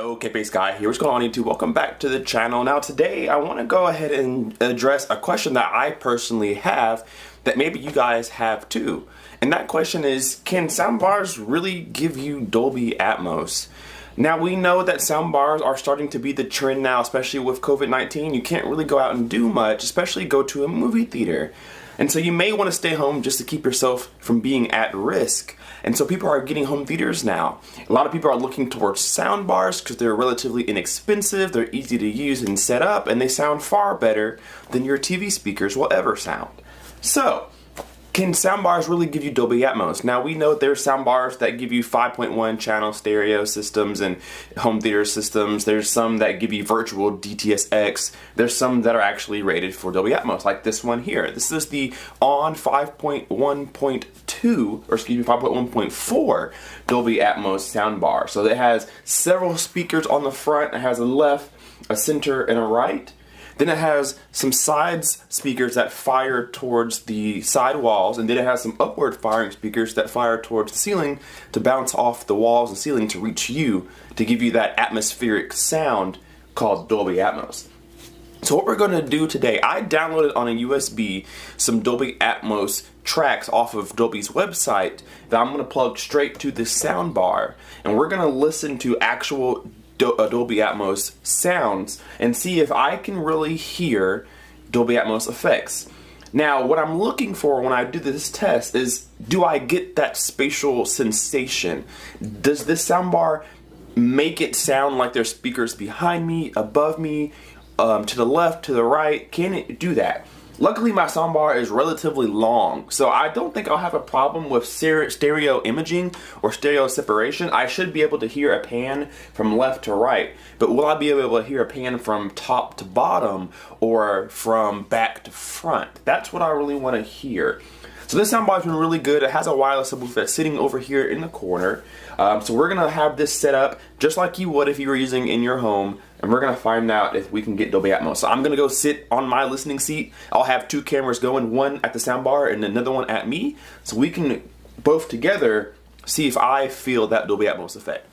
Yo, Kpaceguy here. What's going on, YouTube? Welcome back to the channel. Now today I want to go ahead and address a question that I personally have that maybe you guys have too. And that question is, can soundbars really give you Dolby Atmos? Now we know that soundbars are starting to be the trend now, especially with COVID-19. You can't really go out and do much, especially go to a movie theater. And so you may want to stay home just to keep yourself from being at risk. And so people are getting home theaters now. A lot of people are looking towards soundbars because they're relatively inexpensive, they're easy to use and set up, and they sound far better than your TV speakers will ever sound. So, can soundbars really give you Dolby Atmos? Now we know there's soundbars that give you 5.1 channel stereo systems and home theater systems. There's some that give you virtual DTS:X. There's some that are actually rated for Dolby Atmos, like this one here. This is the ON 5.1.2, or excuse me, 5.1.4 Dolby Atmos soundbar. So it has several speakers on the front. It has a left, a center, and a right. Then it has some sides speakers that fire towards the side walls, and then it has some upward firing speakers that fire towards the ceiling to bounce off the walls and ceiling to reach you to give you that atmospheric sound called Dolby Atmos. So what we're going to do today, I downloaded on a USB some Dolby Atmos tracks off of Dolby's website that I'm going to plug straight to this soundbar, and we're going to listen to actual Dolby Atmos sounds and see if I can really hear Dolby Atmos effects. Now, what I'm looking for when I do this test is, do I get that spatial sensation? Does this soundbar make it sound like there's speakers behind me, above me, to the left, to the right? Can it do that? Luckily, my soundbar is relatively long, so I don't think I'll have a problem with stereo imaging or stereo separation. I should be able to hear a pan from left to right, but will I be able to hear a pan from top to bottom or from back to front? That's what I really want to hear. So this soundbar's been really good. It has a wireless subwoofer that's sitting over here in the corner. So we're going to have this set up just like you would if you were using in your home, and we're going to find out if we can get Dolby Atmos. So I'm going to go sit on my listening seat. I'll have two cameras going, one at the soundbar and another one at me, so we can both together see if I feel that Dolby Atmos effect.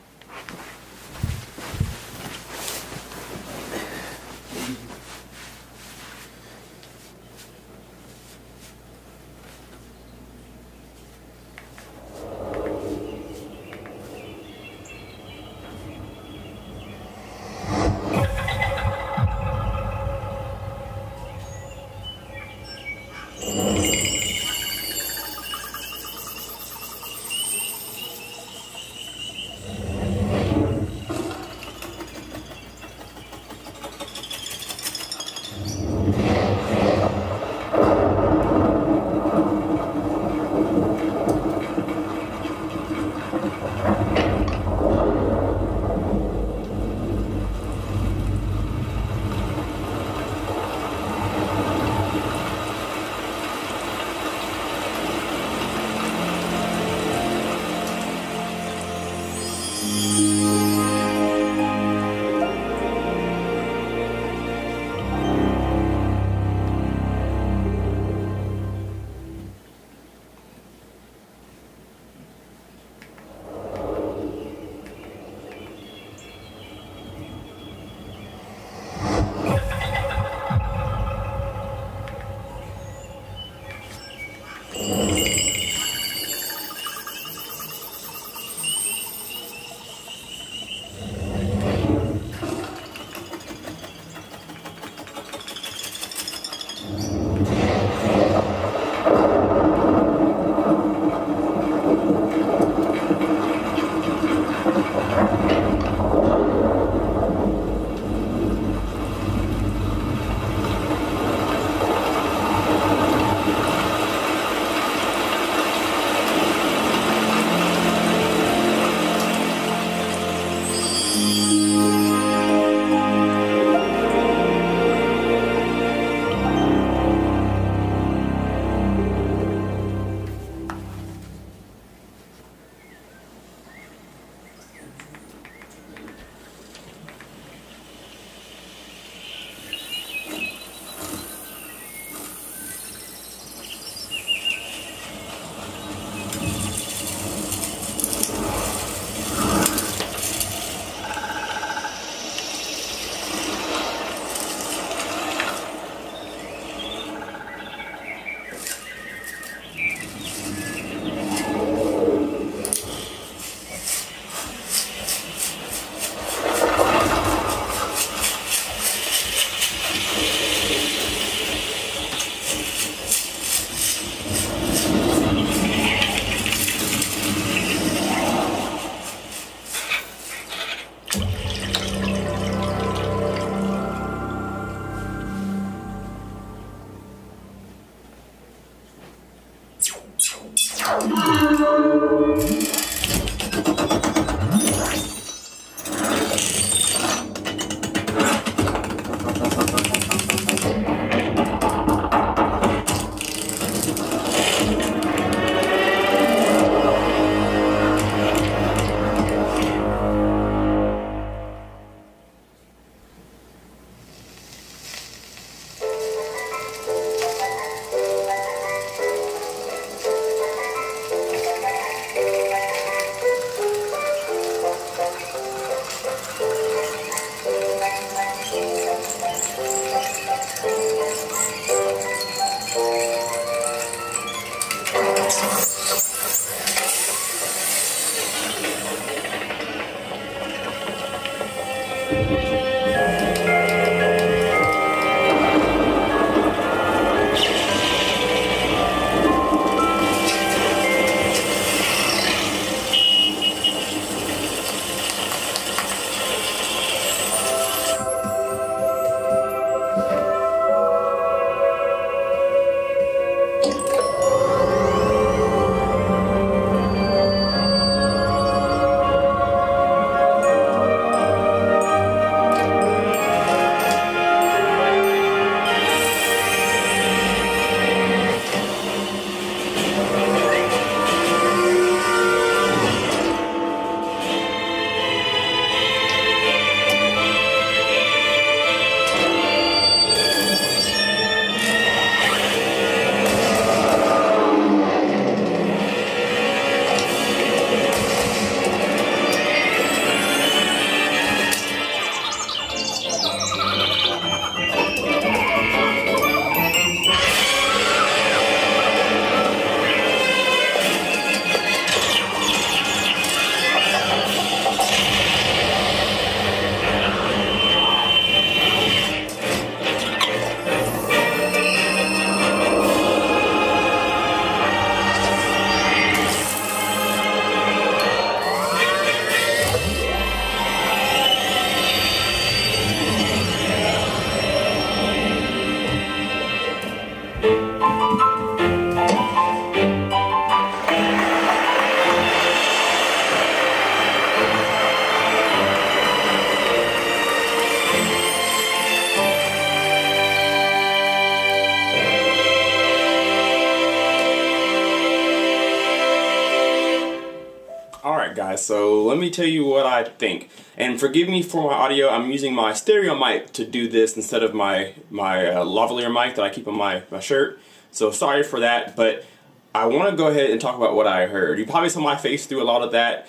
Guys, so let me tell you what I think, and forgive me for my audio. I'm using my stereo mic to do this instead of my lavalier mic that I keep on my shirt, so sorry for that, but I want to go ahead and talk about what I heard. You probably saw my face through a lot of that.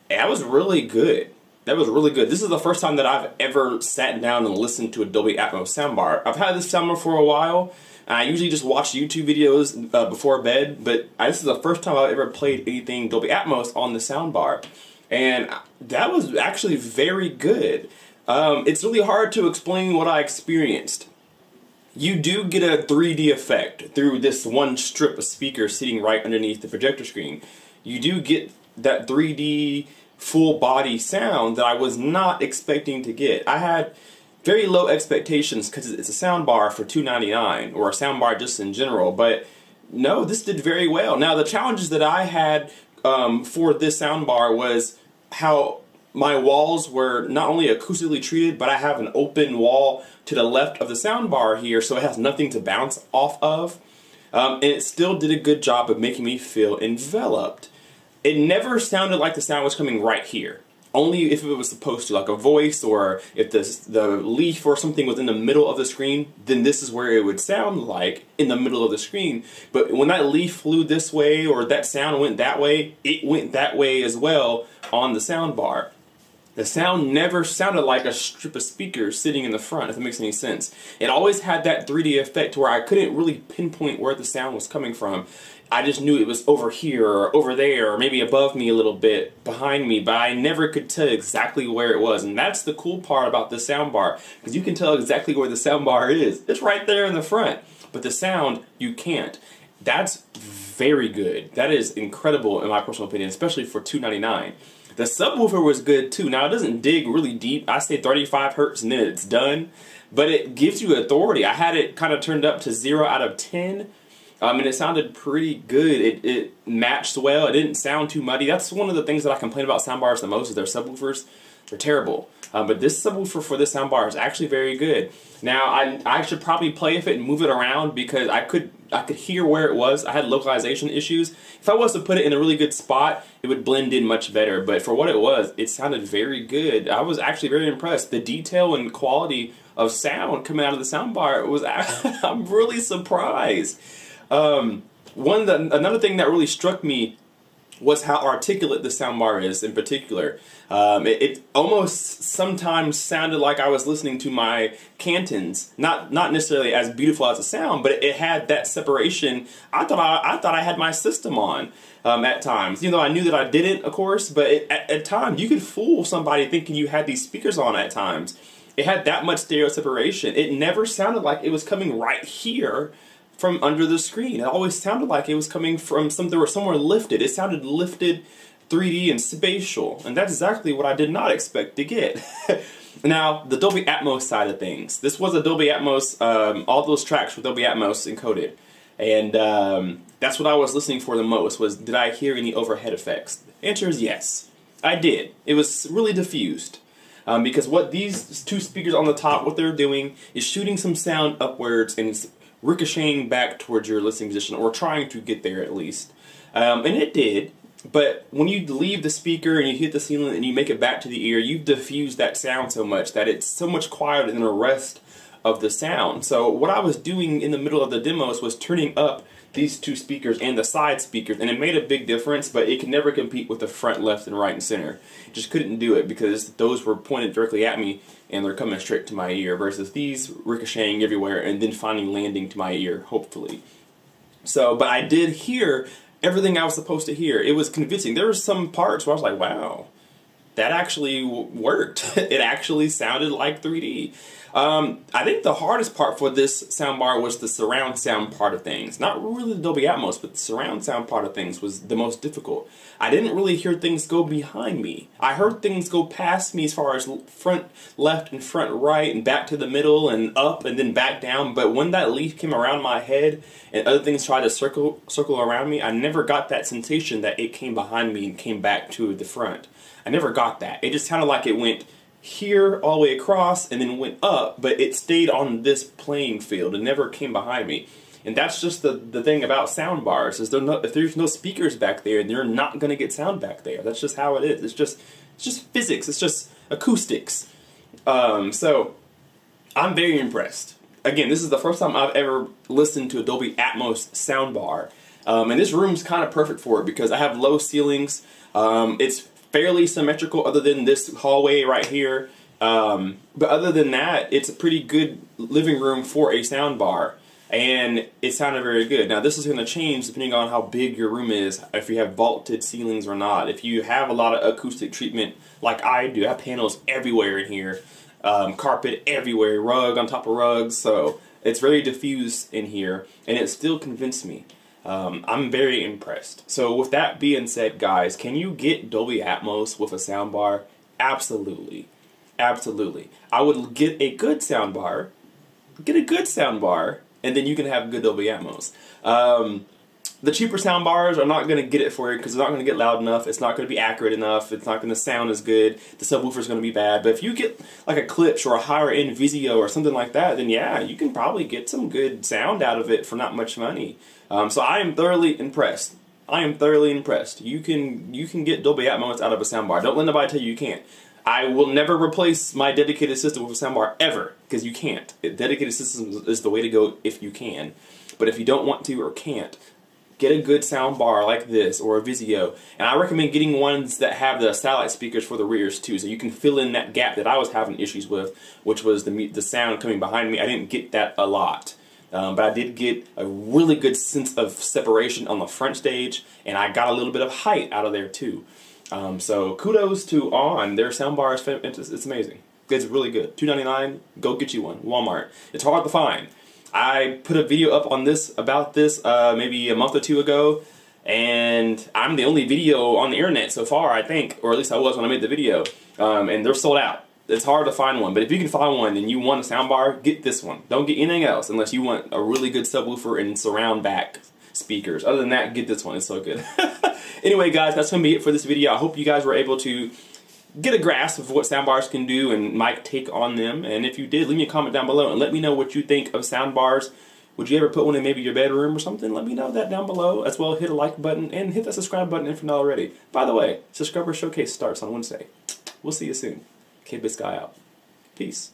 That was really good. That was really good. This is the first time that I've ever sat down and listened to a Dolby Atmos soundbar. I've had this soundbar for a while. I usually just watch YouTube videos before bed, but this is the first time I've ever played anything Dolby Atmos on the soundbar. And that was actually very good. It's really hard to explain what I experienced. You do get a 3D effect through this one strip of speakers sitting right underneath the projector screen. You do get that 3D full body sound that I was not expecting to get. I had very low expectations because it's a soundbar for $2.99, or a soundbar just in general, but no, this did very well. Now, the challenges that I had for this soundbar was how my walls were not only acoustically treated, but I have an open wall to the left of the soundbar here, so it has nothing to bounce off of, and it still did a good job of making me feel enveloped. It never sounded like the sound was coming right here. Only if it was supposed to, like a voice, or if the leaf or something was in the middle of the screen, then this is where it would sound like, in the middle of the screen. But when that leaf flew this way, or that sound went that way, it went that way as well on the soundbar. The sound never sounded like a strip of speakers sitting in the front, if that makes any sense. It always had that 3D effect where I couldn't really pinpoint where the sound was coming from. I just knew it was over here, or over there, or maybe above me a little bit, behind me, but I never could tell exactly where it was. And that's the cool part about the soundbar, because you can tell exactly where the soundbar is. It's right there in the front. But the sound, you can't. That's very good. That is incredible in my personal opinion, especially for $2.99. The subwoofer was good too. Now, it doesn't dig really deep. I say 35 hertz and then it's done. But it gives you authority. I had it kind of turned up to 0 out of 10. And it sounded pretty good. It matched well. It didn't sound too muddy. That's one of the things that I complain about soundbars the most is their subwoofers. They're terrible. But this subwoofer for this soundbar is actually very good. Now, I should probably play with it and move it around because I could hear where it was. I had localization issues. If I was to put it in a really good spot, it would blend in much better. But for what it was, it sounded very good. I was actually very impressed. The detail and quality of sound coming out of the soundbar was, I'm really surprised. Another thing that really struck me was how articulate the soundbar is in particular. It almost sometimes sounded like I was listening to my Cantons. Not necessarily as beautiful as the sound, but it had that separation. I thought I had my system on at times. You know, I knew that I didn't, of course, but at times you could fool somebody thinking you had these speakers on at times. It had that much stereo separation. It never sounded like it was coming right here from under the screen. It always sounded like it was coming from somewhere lifted. It sounded lifted, 3D and spatial, and that's exactly what I did not expect to get. Now, the Dolby Atmos side of things. This was a Dolby Atmos, all those tracks were Dolby Atmos encoded, and that's what I was listening for the most, was did I hear any overhead effects? The answer is yes, I did. It was really diffused. Because what these two speakers on the top, what they're doing is shooting some sound upwards and ricocheting back towards your listening position, or trying to get there at least. And it did, but when you leave the speaker and you hit the ceiling and you make it back to the ear, you've diffused that sound so much that it's so much quieter than the rest of the sound. So what I was doing in the middle of the demos was turning up these two speakers and the side speakers, and it made a big difference, but it can never compete with the front, left, and right and center. Just couldn't do it because those were pointed directly at me and they're coming straight to my ear, versus these ricocheting everywhere and then finally landing to my ear, hopefully. So, but I did hear everything I was supposed to hear. It was convincing. There were some parts where I was like, wow, that actually worked. It actually sounded like 3D. I think the hardest part for this soundbar was the surround sound part of things. Not really the Dolby Atmos, but the surround sound part of things was the most difficult. I didn't really hear things go behind me. I heard things go past me as far as front left and front right and back to the middle and up and then back down. But when that leaf came around my head and other things tried to circle around me, I never got that sensation that it came behind me and came back to the front. I never got that. It just sounded like it went here all the way across and then went up, but it stayed on this playing field. It never came behind me. And that's just the thing about sound bars, is if there's no speakers back there, they're not going to get sound back there. That's just how it is. It's just physics. It's just acoustics. So I'm very impressed. Again, this is the first time I've ever listened to a Dolby Atmos soundbar. And this room's kind of perfect for it because I have low ceilings. It's fairly symmetrical other than this hallway right here. But other than that, it's a pretty good living room for a soundbar. And it sounded very good. Now this is going to change depending on how big your room is, if you have vaulted ceilings or not. If you have a lot of acoustic treatment like I do, I have panels everywhere in here, carpet everywhere, rug on top of rugs, so it's very diffused in here, and it still convinced me. I'm very impressed. So with that being said, guys, can you get Dolby Atmos with a soundbar? Absolutely. Absolutely. I would get a good soundbar, and then you can have good Dolby Atmos. The cheaper soundbars are not going to get it for you because they're not going to get loud enough. It's not going to be accurate enough. It's not going to sound as good. The subwoofer is going to be bad. But if you get like a Klipsch or a higher end Vizio or something like that, then yeah, you can probably get some good sound out of it for not much money. So I am thoroughly impressed. You can get Dolby Atmos out of a soundbar. Don't let nobody tell you you can't. I will never replace my dedicated system with a soundbar ever, because you can't. Dedicated systems is the way to go if you can. But if you don't want to or can't, get a good soundbar like this or a Vizio. And I recommend getting ones that have the satellite speakers for the rears too, so you can fill in that gap that I was having issues with, which was the sound coming behind me. I didn't get that a lot. But I did get a really good sense of separation on the front stage, and I got a little bit of height out of there too. So kudos to On. Their soundbar is it's amazing. It's really good. $2.99. Go get you one. Walmart. It's hard to find. I put a video up on about this maybe a month or two ago, and I'm the only video on the internet so far, I think, or at least I was when I made the video, and they're sold out. it's hard to find one. But if you can find one and you want a soundbar, get this one. Don't get anything else unless you want a really good subwoofer and surround back speakers. Other than that, get this one. It's so good. Anyway, guys, that's going to be it for this video. I hope you guys were able to get a grasp of what soundbars can do and my take on them. And if you did, leave me a comment down below and let me know what you think of soundbars. Would you ever put one in maybe your bedroom or something? Let me know that down below. As well, hit a like button and hit that subscribe button if you're not already. By the way, Subscriber Showcase starts on Wednesday. We'll see you soon. Kpaceguy out. Peace.